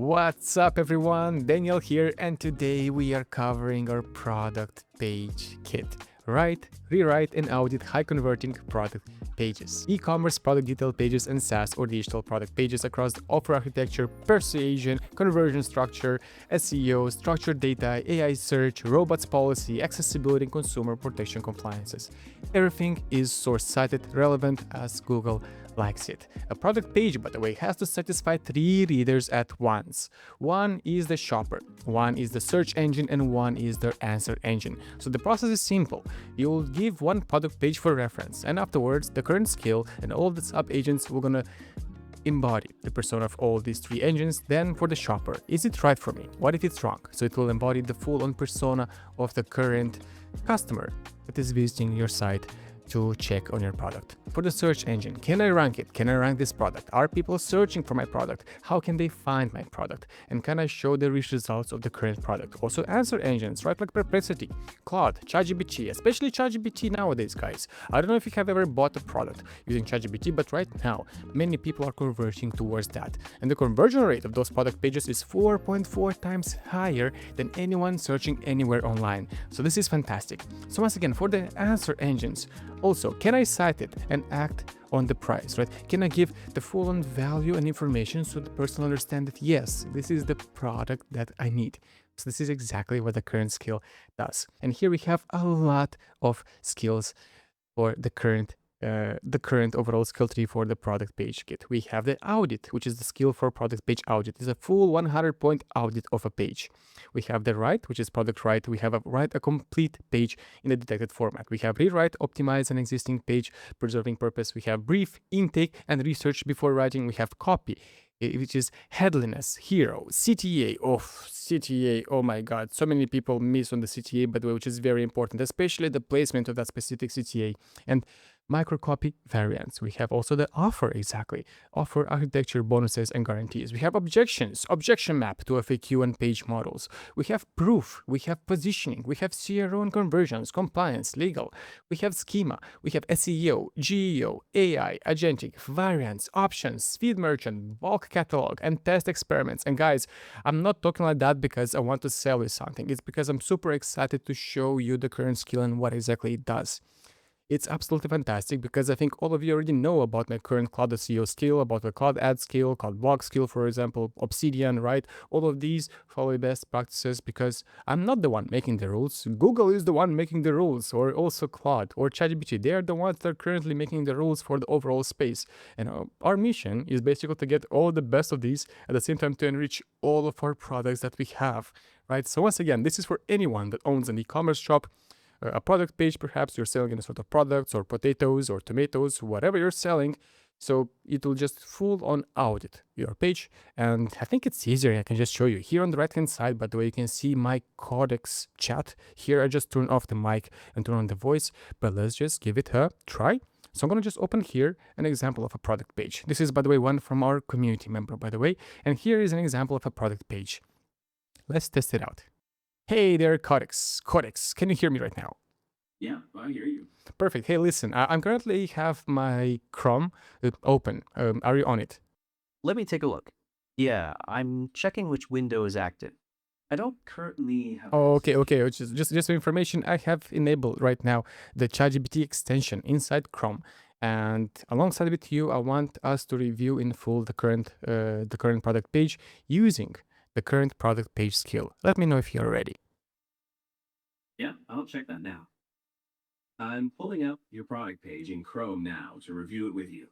What's up everyone, Daniel here, and today we are covering our product page kit. Write, rewrite, and audit high converting product pages, e-commerce product detail pages, and SaaS or digital product pages across the offer architecture, persuasion, conversion structure, SEO, structured data, AI search, robots policy, accessibility, and consumer protection compliances. Everything is source cited, relevant as Google likes it. A product page, by the way, has to satisfy three readers at once. One is the shopper, one is the search engine, and one is the answer engine. So the process is simple. You'll give one product page for reference, and afterwards the current skill and all the sub agents will gonna embody the persona of all these three engines. Then for the shopper, is it right for me? What if it's wrong? So it will embody the full-on persona of the current customer that is visiting your site to check on your product. For the search engine, can I rank it? Can I rank this product? Are people searching for my product? How can they find my product? And can I show the rich results of the current product? Also answer engines, right, like Perplexity, Claude, ChatGPT, especially ChatGPT nowadays, guys. I don't know if you have ever bought a product using ChatGPT, but right now, many people are converting towards that. And the conversion rate of those product pages is 4.4 times higher than anyone searching anywhere online. So this is fantastic. So once again, for the answer engines, also, can I cite it and act on the price, right? Can I give the full-on value and information so the person will understand that, yes, this is the product that I need. So this is exactly what the current skill does. And here we have a lot of skills for the current overall skill tree for the product page kit. We have the audit, which is the skill for product page audit. It's a full 100-point audit of a page. We have the write, which is product write. We have write a complete page in a detected format. We have rewrite, optimize an existing page, preserving purpose. We have brief, intake, and research before writing. We have copy, which is headliness, hero, CTA. CTA, oh my god, so many people miss on the CTA, by the way, which is very important, especially the placement of that specific CTA. And microcopy variants. We have also the offer, exactly. Offer architecture, bonuses, and guarantees. We have objections, objection map to FAQ and page models. We have proof. We have positioning. We have CRO and conversions, compliance, legal. We have schema. We have SEO, GEO, AI, agentic, variants, options, feed merchant, bulk catalog, and test experiments. And guys, I'm not talking like that because I want to sell you something. It's because I'm super excited to show you the current skill and what exactly it does. It's absolutely fantastic because I think all of you already know about my current Cloud SEO skill, about the Cloud ad skill, Cloud blog skill, for example, Obsidian, right? All of these follow best practices because I'm not the one making the rules. Google is the one making the rules, or also Claude or ChatGPT. They are the ones that are currently making the rules for the overall space. And our mission is basically to get all the best of these at the same time to enrich all of our products that we have, right? So once again, this is for anyone that owns an e-commerce shop, a product page. Perhaps you're selling any sort of products or potatoes or tomatoes, whatever you're selling. So it will just full on audit your page. And I think it's easier. I can just show you here on the right hand side. By the way, you can see my Codex chat. Here I just turn off the mic and turn on the voice, but let's just give it a try. So I'm going to just open here an example of a product page. This is, by the way, one from our community member, by the way. And here is an example of a product page. Let's test it out. Hey there, Codex. Can you hear me right now? Yeah, I hear you. Perfect. Hey, listen, I'm currently have my Chrome open. Are you on it? Let me take a look. Yeah, I'm checking which window is active. I don't currently have. Oh, okay. Which is just for information, I have enabled right now the ChatGPT extension inside Chrome. And alongside with you, I want us to review in full the current product page using the current product page skill. Let me know if you're ready. Yeah, I'll check that now. I'm pulling up your product page in Chrome now to review it with you.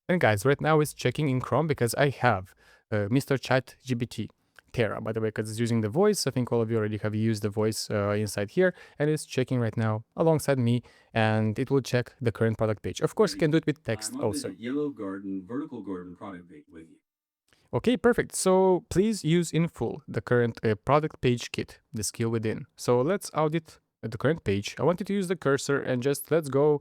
And guys, right now it's checking in Chrome because I have Mr. ChatGPT Terra, by the way, because it's using the voice. I think all of you already have used the voice inside here, and it's checking right now alongside me, and it will check the current product page. Of course, you can do it with text I'm also. The yellow garden, vertical garden product page with you. Okay, perfect. So please use in full the current product page kit, the skill within. So let's audit the current page. I want you to use the cursor and just let's go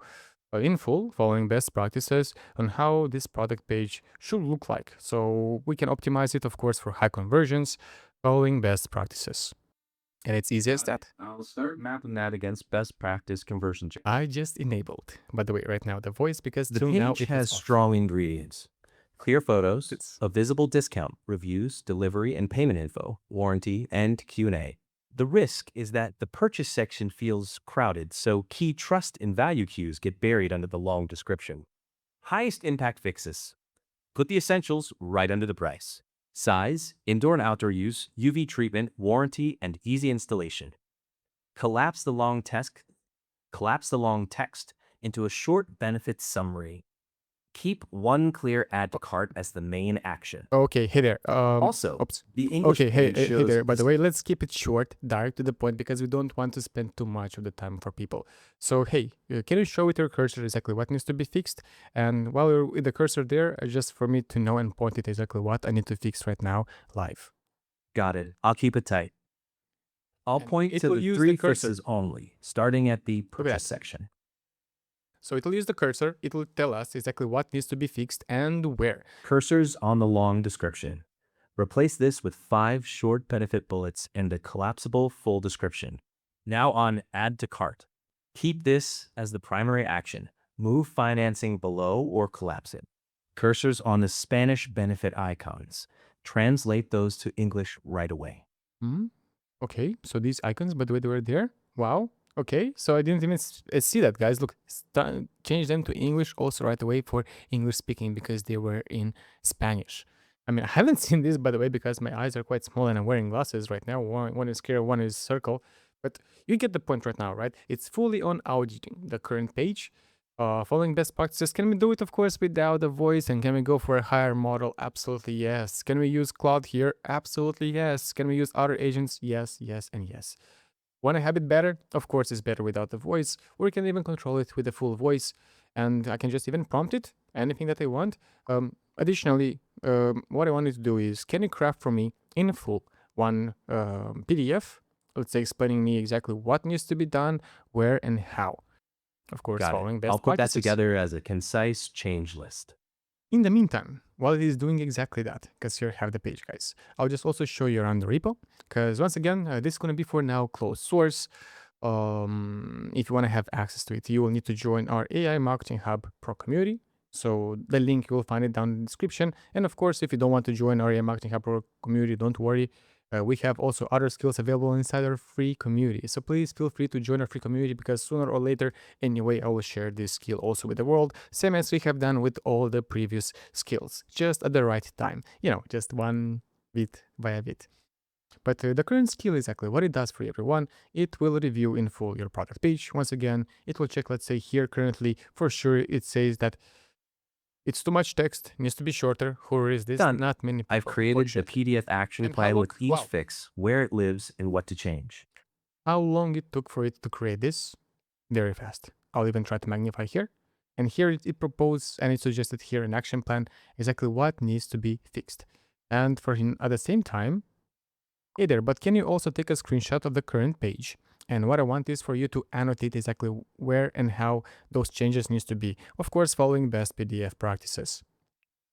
in full, following best practices on how this product page should look like. So we can optimize it, of course, for high conversions, following best practices. And it's easy as that. I'll start mapping that against best practice conversion checks. I just enabled, by the way, right now the voice because The page has strong ingredients. Clear photos, It's a visible discount, reviews, delivery and payment info, warranty, and Q&A. The risk is that the purchase section feels crowded, so key trust and value cues get buried under the long description. Highest impact fixes. Put the essentials right under the price. Size, indoor and outdoor use, UV treatment, warranty, and easy installation. Collapse the long text into a short benefits summary. Keep one clear add to cart as the main action. okay. Hey there. Also, Oops. the English Okay, hey, page hey shows there. By the way, let's keep it short, direct to the point, because we don't want to spend too much of the time for people. So, hey, can you show with your cursor exactly what needs to be fixed? And while you're with the cursor there, just for me to know and point it exactly what I need to fix right now live. Got it. I'll keep it tight. I'll And point it to will the use three the cursor. fixes only, starting at the at purchase that. section. So it'll use the cursor, it will tell us exactly what needs to be fixed and where. Cursors on the long description. Replace this with 5 short benefit bullets and a collapsible full description. Now on add to cart. Keep this as the primary action. Move financing below or collapse it. Cursors on the Spanish benefit icons. Translate those to English right away. Okay, so these icons, by the way, they were there. Wow. Okay, so I didn't even see that, guys. Look, change them to English also right away for English speaking because they were in Spanish. I mean, I haven't seen this, by the way, because my eyes are quite small and I'm wearing glasses right now. One is square, one is circle. But you get the point right now, right? It's fully on auditing the current page. Following best practices. Can we do it, of course, without a voice? And can we go for a higher model? Absolutely yes. Can we use Claude here? Absolutely yes. Can we use other agents? Yes, yes, and yes. Want to have it better? Of course, it's better without the voice. Or we can even control it with a full voice. And I can just even prompt it, anything that I want. Additionally, what I wanted to do is, can you craft for me in full one PDF, let's say explaining me exactly what needs to be done, where, and how. Of course, Got following it. best I'll put that practices. together as a concise change list. In the meantime, while it is doing exactly that, because here I have the page, guys, I'll just also show you around the repo, because once again, this is going to be for now closed source. If you want to have access to it, you will need to join our AI Marketing Hub Pro community. So the link, you will find it down in the description. And of course, if you don't want to join our AI Marketing Hub Pro community, don't worry. We have also other skills available inside our free community. So please feel free to join our free community because sooner or later, anyway, I will share this skill also with the world, same as we have done with all the previous skills, just at the right time. You know, just one bit by a bit. But the current skill, exactly what it does for everyone, it will review in full your product page. Once again, it will check, let's say here currently, for sure it says that it's too much text, needs to be shorter. Who is this? Done. Not many people. I've created the PDF action And how plan long- with each wow. fix, where it lives, and what to change. How long it took for it to create this? Very fast. I'll even try to magnify here. And here it proposed and it suggested here an action plan, exactly what needs to be fixed. And for him at the same time, hey there, but can you also take a screenshot of the current page? And what I want is for you to annotate exactly where and how those changes needs to be. Of course, following best PDF practices.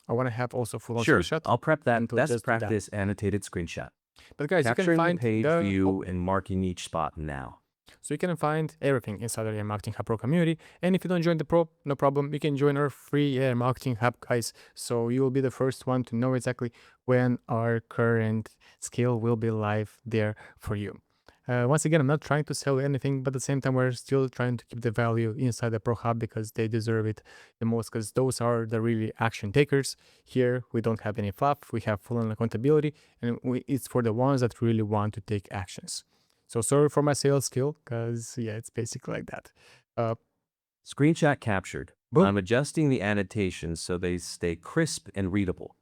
I want to have also full-on Sure, screenshot. I'll prep that and we'll best just do that. practice annotated screenshot. But guys, you can Capturing find the page the view and marking each spot now. So you can find everything inside our AI Marketing Hub Pro community. And if you don't join the Pro, no problem. You can join our free AI Marketing Hub, guys. So you will be the first one to know exactly when our current skill will be live there for you. Once again, I'm not trying to sell anything, but at the same time, we're still trying to keep the value inside the Pro Hub because they deserve it the most, because those are the really action takers. Here, we don't have any fluff. We have full-on accountability, and it's for the ones that really want to take actions. So sorry for my sales skill, because yeah, it's basically like that. Screenshot captured. Boom. I'm adjusting the annotations so they stay crisp and readable.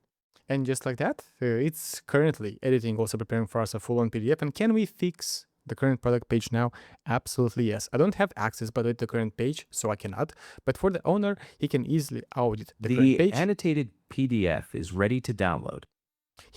And just like that, it's currently editing, also preparing for us a full-on PDF. And can we fix the current product page now? Absolutely yes. I don't have access, by the way, to the current page, so I cannot. But for the owner, he can easily audit the current page. The annotated PDF is ready to download.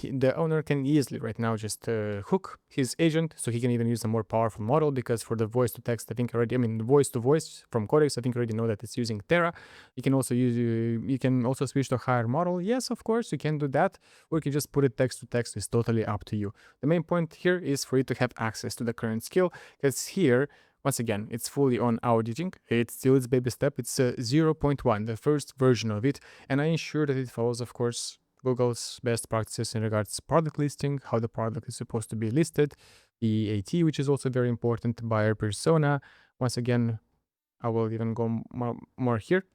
The owner can easily right now just hook his agent, so he can even use a more powerful model, because for the voice to text, I think already, I mean, voice to voice from Codex, I think already know that it's using Terra. You can also use, you can also switch to a higher model. Yes, of course, you can do that, or you can just put it text to text. It's totally up to you. The main point here is for you to have access to the current skill, because here Once again, it's fully on auditing. It's still its baby step. It's 0.1, the first version of it. And I ensure that it follows, of course, Google's best practices in regards to product listing, how the product is supposed to be listed, EAT, which is also very important, buyer persona. Once again, I will even go more here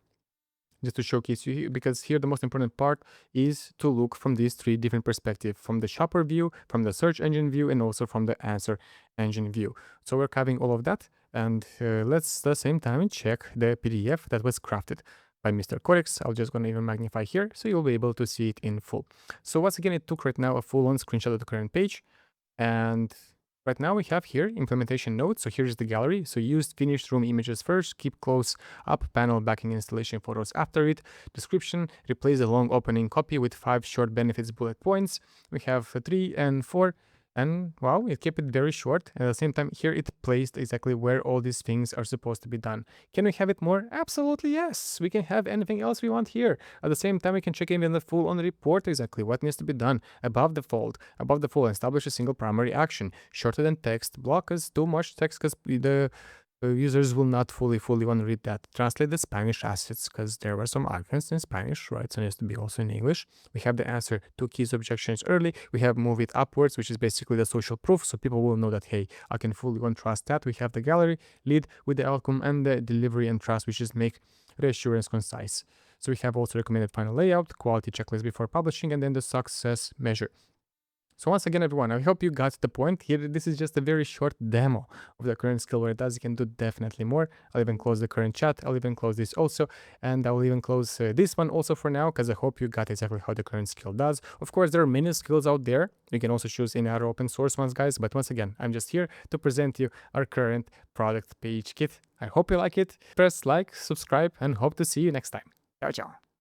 just to showcase you, because here the most important part is to look from these three different perspectives: from the shopper view, from the search engine view, and also from the answer engine view. So we're covering all of that, and let's at the same time check the PDF that was crafted by Mr. Codex. I'll just gonna even magnify here so you'll be able to see it in full. So once again, it took right now a full-on screenshot of the current page, and right now we have here implementation notes. So here's the gallery. So use finished room images first, keep close up panel backing installation photos after it. Description, replace the long opening copy with 5 short benefits bullet points. We have 3 and 4. And wow, it kept it very short. And at the same time, here it placed exactly where all these things are supposed to be done. Can we have it more? Absolutely yes. We can have anything else we want here. At the same time, we can check in the full on report exactly what needs to be done. Above the fold, establish a single primary action. Shorter than text, block us too much text because the users will not fully want to read that. Translate the Spanish assets because there were some arguments in Spanish, right? So it needs to be also in English. We have the answer to keys objections early. We have move it upwards, which is basically the social proof. So people will know that, hey, I can fully trust that. We have the gallery, lead with the outcome, and the delivery and trust, which is make reassurance concise. So we have also recommended final layout, quality checklist before publishing, and then the success measure. So once again, everyone, I hope you got the point here. This is just a very short demo of the current skill. Where it does, you can do definitely more. I'll even close the current chat. I'll even close this also. And I will even close this one also for now, because I hope you got exactly how the current skill does. Of course, there are many skills out there. You can also choose any other open source ones, guys. But once again, I'm just here to present you our current product page kit. I hope you like it. Press like, subscribe, and hope to see you next time. Ciao, ciao.